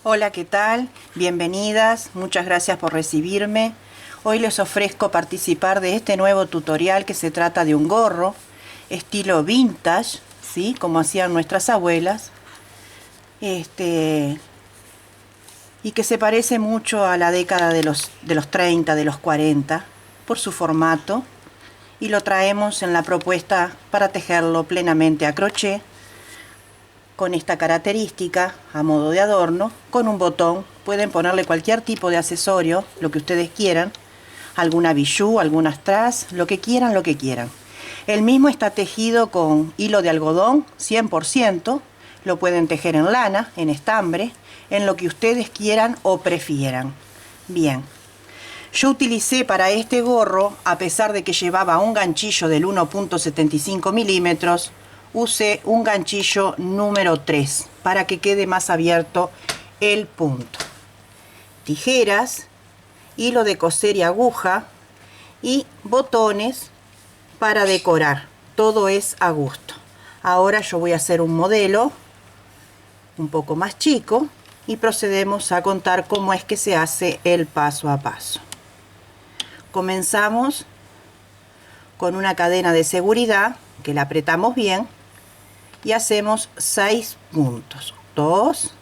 Hola, ¿qué tal? Bienvenidas, muchas gracias por recibirme. Hoy les ofrezco participar de este nuevo tutorial que se trata de un gorro estilo vintage, ¿sí? Como hacían nuestras abuelas. Y que se parece mucho a la década de los 30, de los 40, por su formato. Y lo traemos en la propuesta para tejerlo plenamente a crochet, con esta característica a modo de adorno, con un botón. Pueden ponerle cualquier tipo de accesorio, lo que ustedes quieran, alguna bijou, algunas strass, lo que quieran. El mismo está tejido con hilo de algodón 100%, lo pueden tejer en lana, en estambre, en lo que ustedes quieran o prefieran. Bien, yo utilicé para este gorro, a pesar de que llevaba un ganchillo del 1.75 milímetros, usé un ganchillo número 3 para que quede más abierto el punto. Tijeras, hilo de coser y aguja y botones para decorar. Todo es a gusto. Ahora yo voy a hacer un modelo un poco más chico y procedemos a contar cómo es que se hace el paso a paso. Comenzamos con una cadena de seguridad que la apretamos bien y hacemos 6 puntos. 2,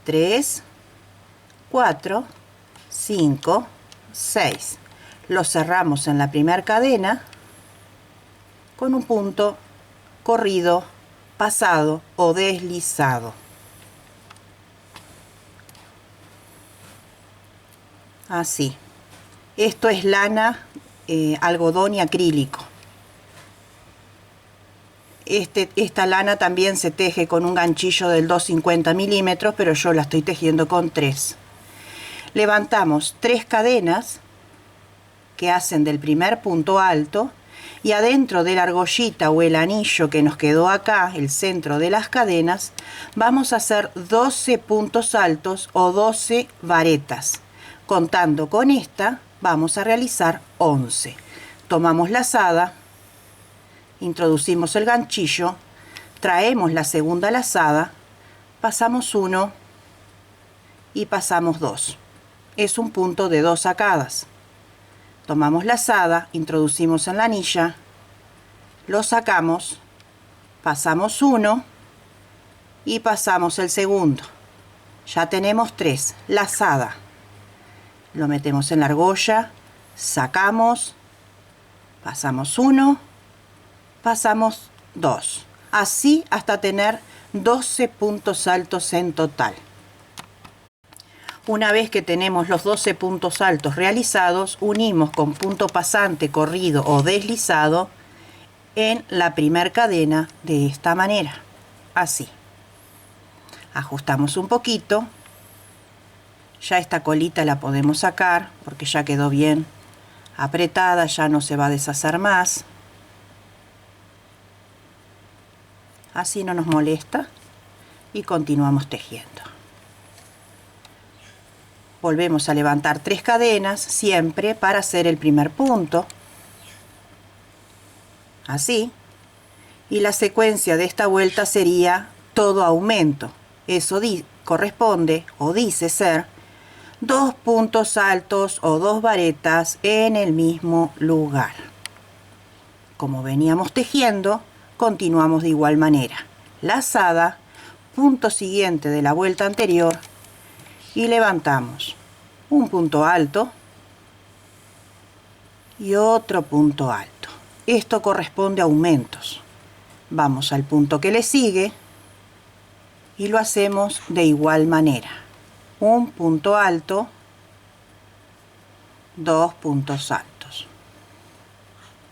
3, 4, 5, 6. Lo cerramos en la primera cadena con un punto corrido, pasado o deslizado. Así. Esto es lana, algodón y acrílico. Esta lana también se teje con un ganchillo del 250 milímetros, pero yo la estoy tejiendo con 3. Levantamos 3 cadenas que hacen del primer punto alto, y adentro de la argollita o el anillo que nos quedó acá, el centro de las cadenas, vamos a hacer 12 puntos altos o 12 varetas. Contando con esta, vamos a realizar 11. Tomamos lazada, introducimos el ganchillo, traemos la segunda lazada, pasamos 1 y pasamos 2. Es un punto de 2 sacadas. Tomamos lazada, introducimos en la anilla, lo sacamos, pasamos 1 y pasamos el segundo. Ya tenemos 3. Lazada. Lo metemos en la argolla, sacamos, pasamos 1, pasamos 2. Así hasta tener 12 puntos altos en total. Una vez que tenemos los 12 puntos altos realizados, unimos con punto pasante, corrido o deslizado en la primera cadena de esta manera. Así. Ajustamos un poquito. Ya esta colita la podemos sacar porque ya quedó bien apretada, ya no se va a deshacer más. Así no nos molesta y continuamos tejiendo. Volvemos a levantar 3 cadenas siempre para hacer el primer punto. Así. Y la secuencia de esta vuelta sería todo aumento. Eso corresponde o dice ser 2 puntos altos o 2 varetas en el mismo lugar. Como veníamos tejiendo, continuamos de igual manera. Lazada, punto siguiente de la vuelta anterior y levantamos un punto alto y otro punto alto. Esto corresponde a aumentos. Vamos al punto que le sigue y lo hacemos de igual manera. Un punto alto, 2 puntos altos.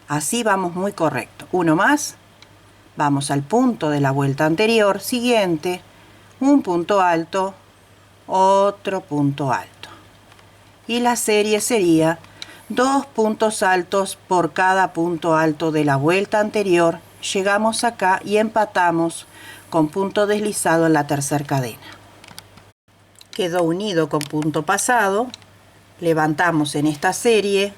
Así vamos muy correcto. Uno más, vamos al punto de la vuelta anterior, siguiente, un punto alto, otro punto alto. Y la serie sería 2 puntos altos por cada punto alto de la vuelta anterior. Llegamos acá y empatamos con punto deslizado en la tercera cadena. Quedó unido con punto pasado. Levantamos en esta serie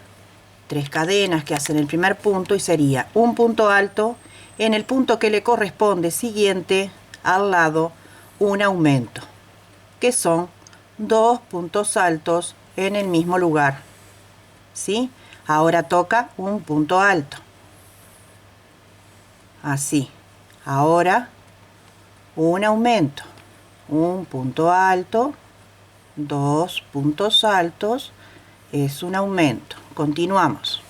3 cadenas que hacen el primer punto y sería un punto alto, en el punto que le corresponde siguiente al lado un aumento. que son 2 puntos altos en el mismo lugar, ¿sí? Ahora toca un punto alto, así. Ahora un aumento, un punto alto, 2 puntos altos, es un aumento. Continuamos.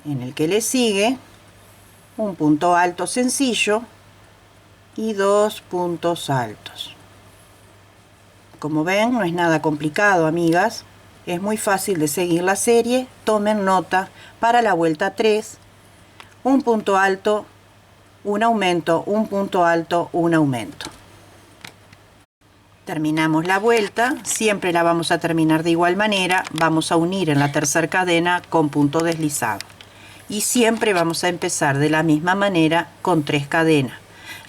En el que le sigue, un punto alto sencillo y 2 puntos altos. Como ven, no es nada complicado, amigas. Es muy fácil de seguir la serie. Tomen nota para la vuelta 3. Un punto alto, un aumento, un punto alto, un aumento. Terminamos la vuelta. Siempre la vamos a terminar de igual manera. Vamos a unir en la tercera cadena con punto deslizado. Y siempre vamos a empezar de la misma manera con 3 cadenas.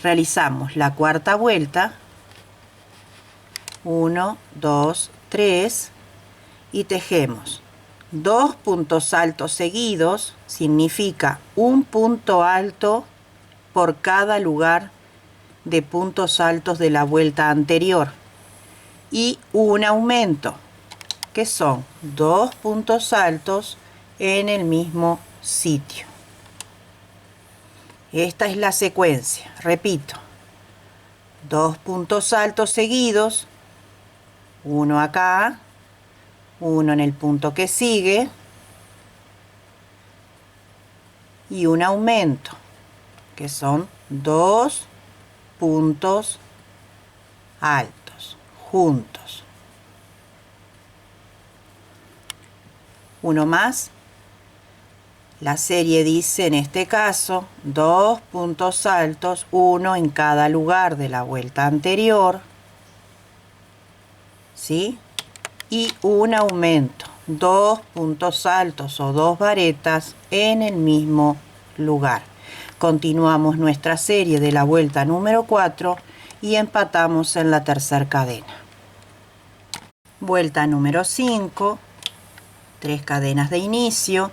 Realizamos la cuarta vuelta, 1, 2, 3, y tejemos 2 puntos altos seguidos, significa un punto alto por cada lugar de puntos altos de la vuelta anterior, y un aumento, que son 2 puntos altos en el mismo sitio. Esta es la secuencia, repito, 2 puntos altos seguidos, uno acá, uno en el punto que sigue y un aumento, que son 2 puntos altos juntos. Uno más. La serie dice en este caso 2 puntos altos, uno en cada lugar de la vuelta anterior, ¿sí? Y un aumento, 2 puntos altos o 2 varetas en el mismo lugar. Continuamos nuestra serie de la vuelta número 4 y empatamos en la tercera cadena. Vuelta número 5, 3 cadenas de inicio.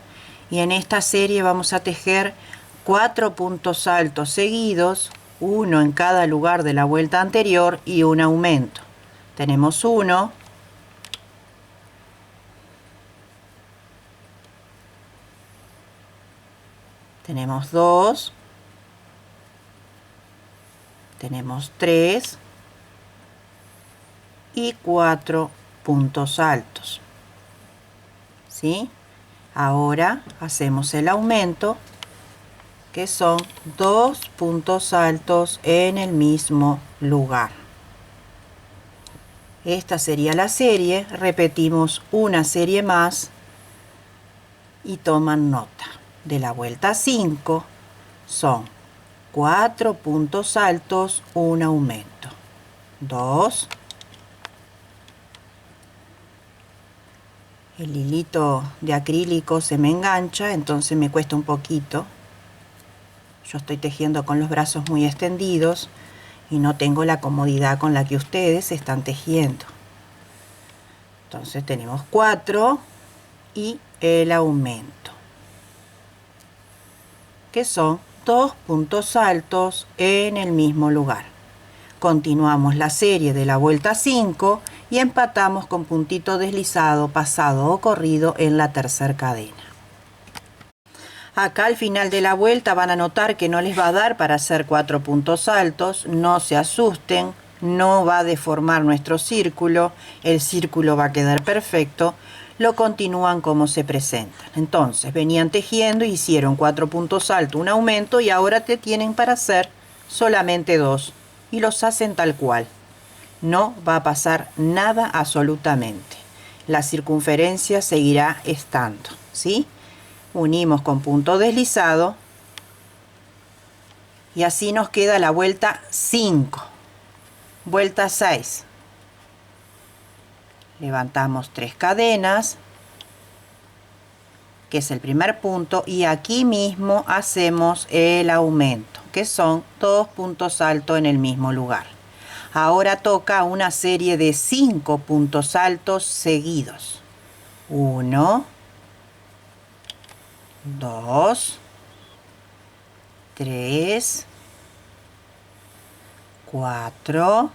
Y en esta serie vamos a tejer 4 puntos altos seguidos, uno en cada lugar de la vuelta anterior y un aumento. Tenemos 1, tenemos 2, tenemos 3 y 4 puntos altos, ¿sí? Ahora hacemos el aumento, que son 2 puntos altos en el mismo lugar. Esta sería la serie. Repetimos una serie más y toman nota. De la vuelta 5 son 4 puntos altos, un aumento, 2. El hilito de acrílico se me engancha, entonces me cuesta un poquito. Yo estoy tejiendo con los brazos muy extendidos y no tengo la comodidad con la que ustedes están tejiendo. Entonces tenemos 4 y el aumento, que son 2 puntos altos en el mismo lugar. Continuamos la serie de la vuelta 5 y empatamos con puntito deslizado, pasado o corrido en la tercera cadena. Acá al final de la vuelta van a notar que no les va a dar para hacer 4 puntos altos. No se asusten, no va a deformar nuestro círculo, el círculo va a quedar perfecto. Lo continúan como se presentan. Entonces venían tejiendo, hicieron 4 puntos altos, un aumento, y ahora te tienen para hacer solamente 2 y los hacen tal cual. No va a pasar nada absolutamente. La circunferencia seguirá estando, ¿sí? Unimos con punto deslizado y así nos queda la vuelta 5. Vuelta 6. Levantamos 3 cadenas, que es el primer punto, y aquí mismo hacemos el aumento, que son 2 puntos altos en el mismo lugar. Ahora toca una serie de 5 puntos altos seguidos. 1, 2, 3, 4,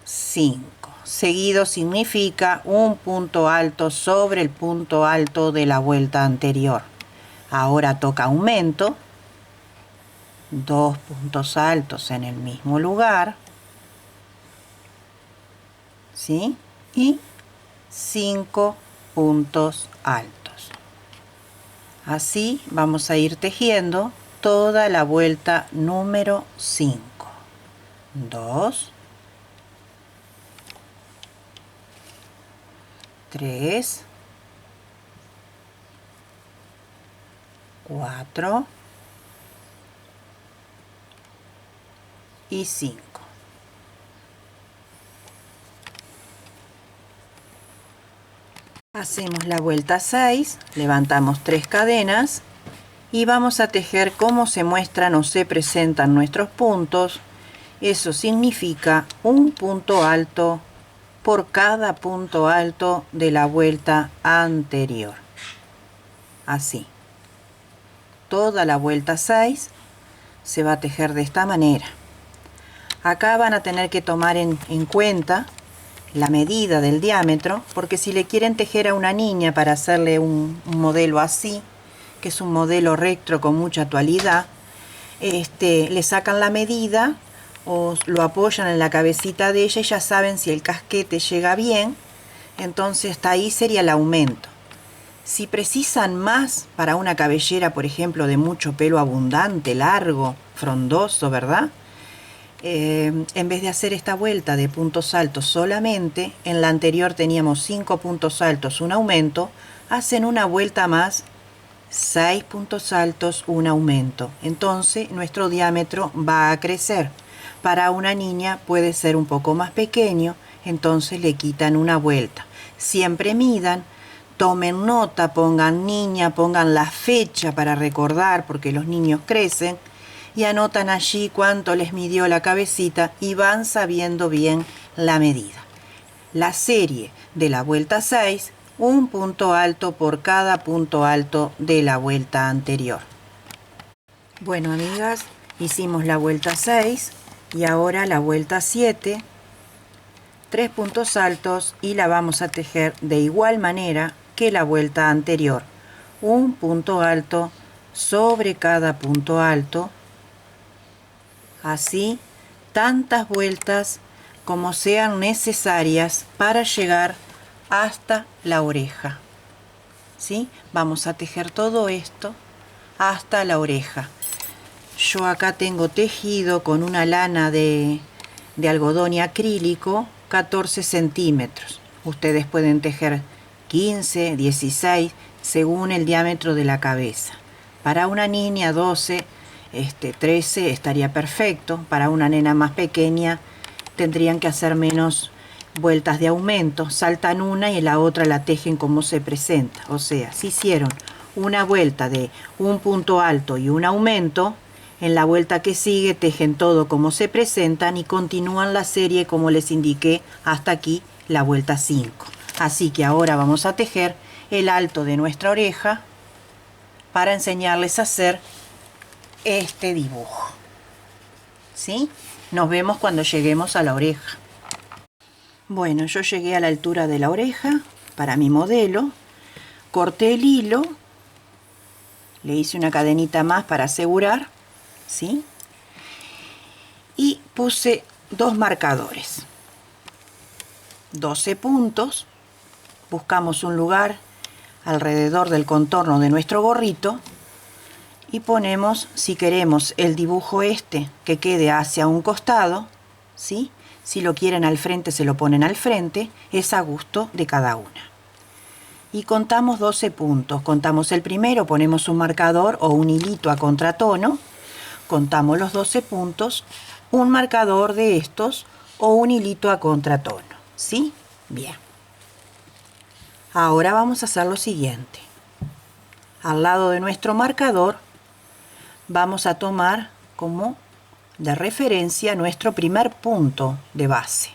5. Seguido significa un punto alto sobre el punto alto de la vuelta anterior. Ahora toca aumento. 2 puntos altos en el mismo lugar. ¿Sí? Y 5 puntos altos. Así vamos a ir tejiendo toda la vuelta número 5. 2, 3, 4 y 5. Hacemos la vuelta 6, levantamos 3 cadenas y vamos a tejer cómo se muestran o se presentan nuestros puntos. Eso significa un punto alto por cada punto alto de la vuelta anterior. Así. Toda la vuelta 6 se va a tejer de esta manera. Acá van a tener que tomar en cuenta la medida del diámetro, porque si le quieren tejer a una niña para hacerle un modelo así, que es un modelo recto con mucha actualidad, le sacan la medida o lo apoyan en la cabecita de ella y ya saben si el casquete llega bien, entonces hasta ahí sería el aumento. Si precisan más para una cabellera, por ejemplo, de mucho pelo abundante, largo, frondoso, ¿verdad? En vez de hacer esta vuelta de puntos altos solamente, en la anterior teníamos 5 puntos altos, un aumento, hacen una vuelta más, 6 puntos altos, un aumento. Entonces nuestro diámetro va a crecer. Para una niña puede ser un poco más pequeño, entonces le quitan una vuelta. Siempre midan, tomen nota, pongan niña, pongan la fecha para recordar, porque los niños crecen, y anotan allí cuánto les midió la cabecita y van sabiendo bien la medida. La serie de la vuelta 6, un punto alto por cada punto alto de la vuelta anterior. Bueno, amigas, hicimos la vuelta 6 y ahora la vuelta 7, 3 puntos altos y la vamos a tejer de igual manera que la vuelta anterior. Un punto alto sobre cada punto alto. Así, tantas vueltas como sean necesarias para llegar hasta la oreja. ¿Sí? Vamos a tejer todo esto hasta la oreja. Yo acá tengo tejido con una lana de algodón y acrílico 14 centímetros. Ustedes pueden tejer 15, 16, según el diámetro de la cabeza. Para una niña 12, 13 estaría perfecto. Para una nena más pequeña tendrían que hacer menos vueltas de aumento. Saltan una y la otra la tejen como se presenta. O sea, si hicieron una vuelta de un punto alto y un aumento, en la vuelta que sigue tejen todo como se presentan y continúan la serie como les indiqué hasta aquí, la vuelta 5. Así que ahora vamos a tejer el alto de nuestra oreja para enseñarles a hacer este dibujo. ¿Sí? Nos vemos cuando lleguemos a la oreja. Bueno, yo llegué a la altura de la oreja para mi modelo. Corté el hilo. Le hice una cadenita más para asegurar. ¿Sí? Y puse 2 marcadores. 12 puntos. Buscamos un lugar alrededor del contorno de nuestro gorrito. Y ponemos, si queremos el dibujo que quede hacia un costado, ¿sí? Si lo quieren al frente, se lo ponen al frente, es a gusto de cada una. Y contamos 12 puntos. Contamos el primero, ponemos un marcador o un hilito a contratono. Contamos los 12 puntos, un marcador de estos o un hilito a contratono. ¿Sí? Bien. Ahora vamos a hacer lo siguiente. Al lado de nuestro marcador, vamos a tomar como de referencia nuestro primer punto de base.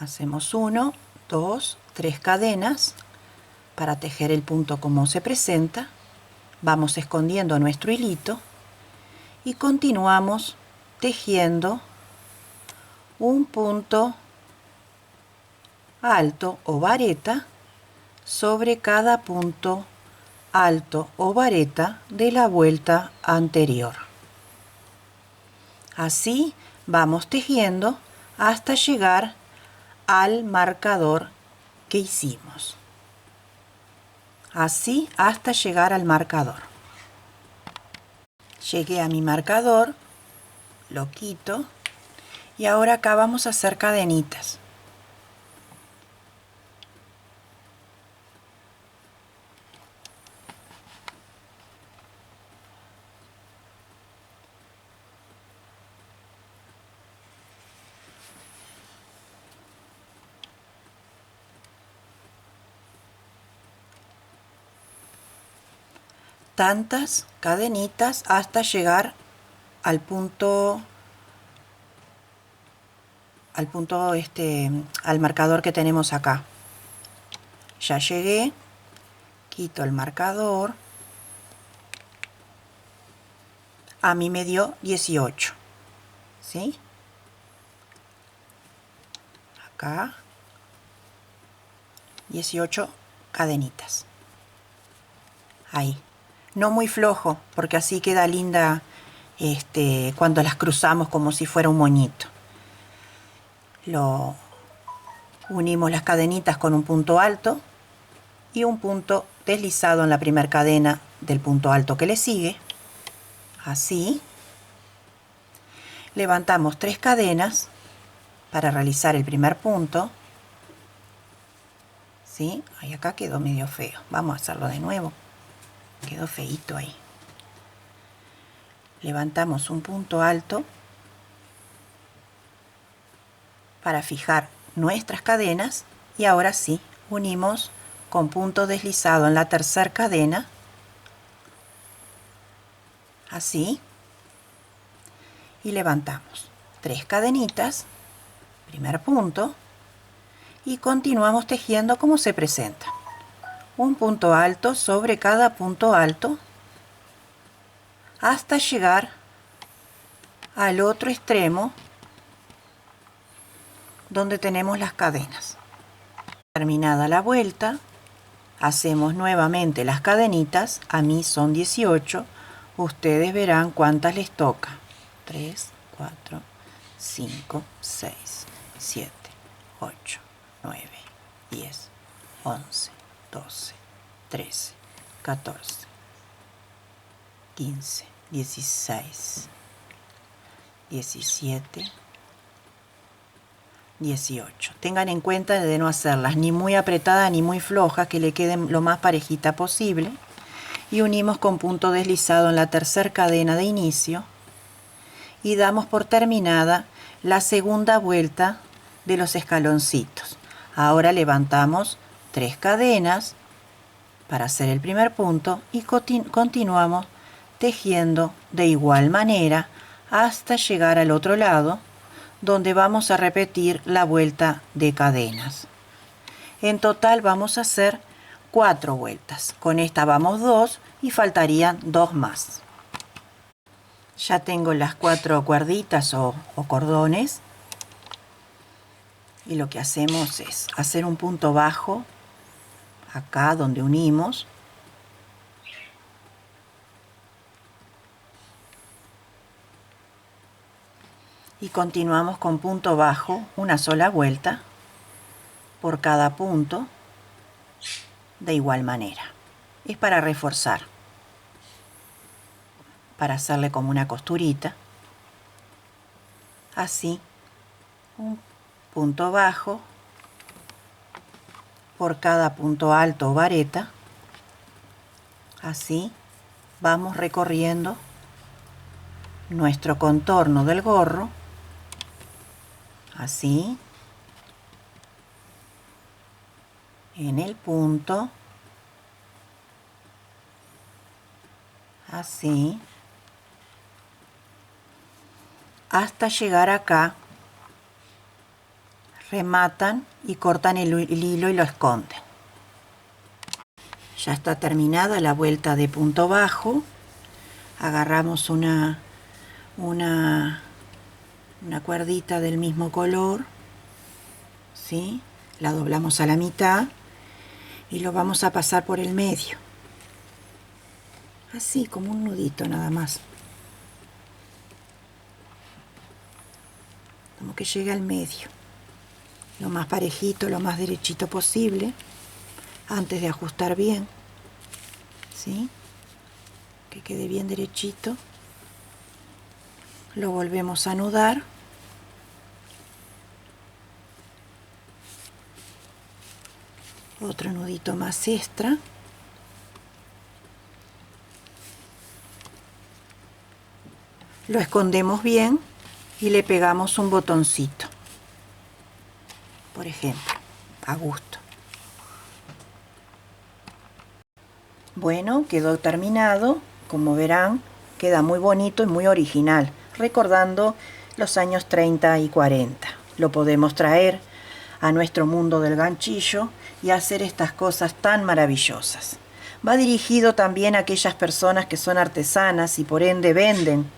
Hacemos 1, 2, 3 cadenas, para tejer el punto como se presenta. Vamos escondiendo nuestro hilito y continuamos tejiendo un punto alto o vareta sobre cada punto alto o vareta de la vuelta anterior. Así vamos tejiendo hasta llegar al marcador que hicimos. Así hasta llegar al marcador. Llegué a mi marcador, lo quito y ahora acá vamos a hacer cadenitas. Tantas cadenitas hasta llegar al punto al marcador que tenemos acá. Ya llegué, quito el marcador. A mí me dio 18, ¿sí? Acá 18 cadenitas. Ahí. No muy flojo, porque así queda linda cuando las cruzamos como si fuera un moñito. Unimos las cadenitas con un punto alto y un punto deslizado en la primera cadena del punto alto que le sigue. Así. Levantamos 3 cadenas para realizar el primer punto. ¿Sí? Ahí acá quedó medio feo. Vamos a hacerlo de nuevo. Quedó feíto ahí. Levantamos un punto alto para fijar nuestras cadenas y ahora sí, unimos con punto deslizado en la tercera cadena. Así. Y levantamos 3 cadenitas, primer punto, y continuamos tejiendo como se presenta. Un punto alto sobre cada punto alto hasta llegar al otro extremo donde tenemos las cadenas. Terminada la vuelta, hacemos nuevamente las cadenitas. A mí son 18, ustedes verán cuántas les toca. 3, 4, 5, 6, 7, 8, 9, 10, 11, 12, 13, 14, 15, 16, 17, 18. Tengan en cuenta de no hacerlas ni muy apretadas ni muy flojas, que le queden lo más parejita posible. Y unimos con punto deslizado en la tercera cadena de inicio y damos por terminada la segunda vuelta de los escaloncitos. Ahora levantamos 3 cadenas para hacer el primer punto y continuamos tejiendo de igual manera hasta llegar al otro lado, donde vamos a repetir la vuelta de cadenas. En total vamos a hacer 4 vueltas. Con esta vamos 2 y faltarían 2 más. Ya tengo las 4 cuerditas o cordones y lo que hacemos es hacer un punto bajo acá donde unimos. Y continuamos con punto bajo, una sola vuelta por cada punto de igual manera. Es para reforzar, para hacerle como una costurita. Así, un punto bajo por cada punto alto o vareta. Así vamos recorriendo nuestro contorno del gorro. Así, en el punto, así, hasta llegar acá. Rematan y cortan el hilo y lo esconden. Ya está terminada la vuelta de punto bajo. Agarramos una cuerdita del mismo color, ¿sí? La doblamos a la mitad y lo vamos a pasar por el medio. Así, como un nudito nada más. Como que llegue al medio. Lo más parejito, lo más derechito posible. Antes de ajustar bien. ¿Sí? Que quede bien derechito. Lo volvemos a anudar. Otro nudito más extra. Lo escondemos bien y le pegamos un botoncito, por ejemplo, a gusto. Bueno, quedó terminado. Como verán, queda muy bonito y muy original, recordando los años 30 y 40. Lo podemos traer a nuestro mundo del ganchillo y hacer estas cosas tan maravillosas. Va dirigido también a aquellas personas que son artesanas y por ende venden.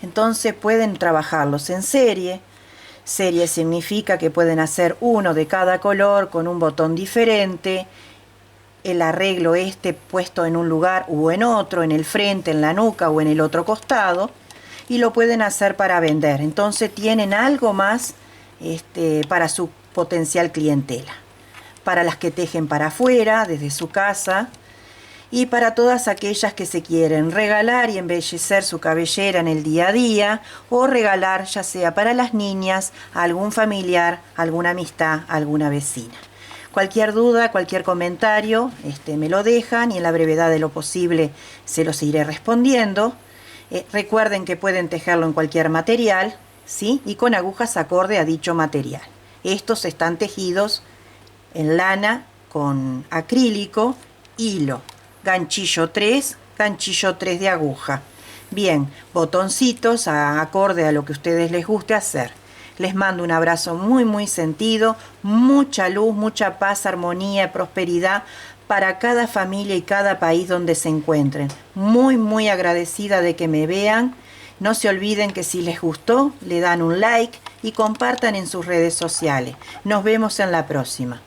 Entonces pueden trabajarlos en serie. Serie significa que pueden hacer uno de cada color con un botón diferente. El arreglo puesto en un lugar u en otro, en el frente, en la nuca o en el otro costado. Y lo pueden hacer para vender. Entonces tienen algo más para su potencial clientela. Para las que tejen para afuera, desde su casa. Y para todas aquellas que se quieren regalar y embellecer su cabellera en el día a día, o regalar ya sea para las niñas, a algún familiar, alguna amistad, alguna vecina. Cualquier duda, cualquier comentario, me lo dejan y en la brevedad de lo posible se los iré respondiendo. Recuerden que pueden tejerlo en cualquier material, ¿sí? Y con agujas acorde a dicho material. Estos están tejidos en lana con acrílico, hilo. Ganchillo 3 de aguja. Bien, botoncitos acorde a lo que a ustedes les guste hacer. Les mando un abrazo muy muy sentido, mucha luz, mucha paz, armonía, prosperidad para cada familia y cada país donde se encuentren. Muy muy agradecida de que me vean. No se olviden que si les gustó, le dan un like y compartan en sus redes sociales. Nos vemos en la próxima.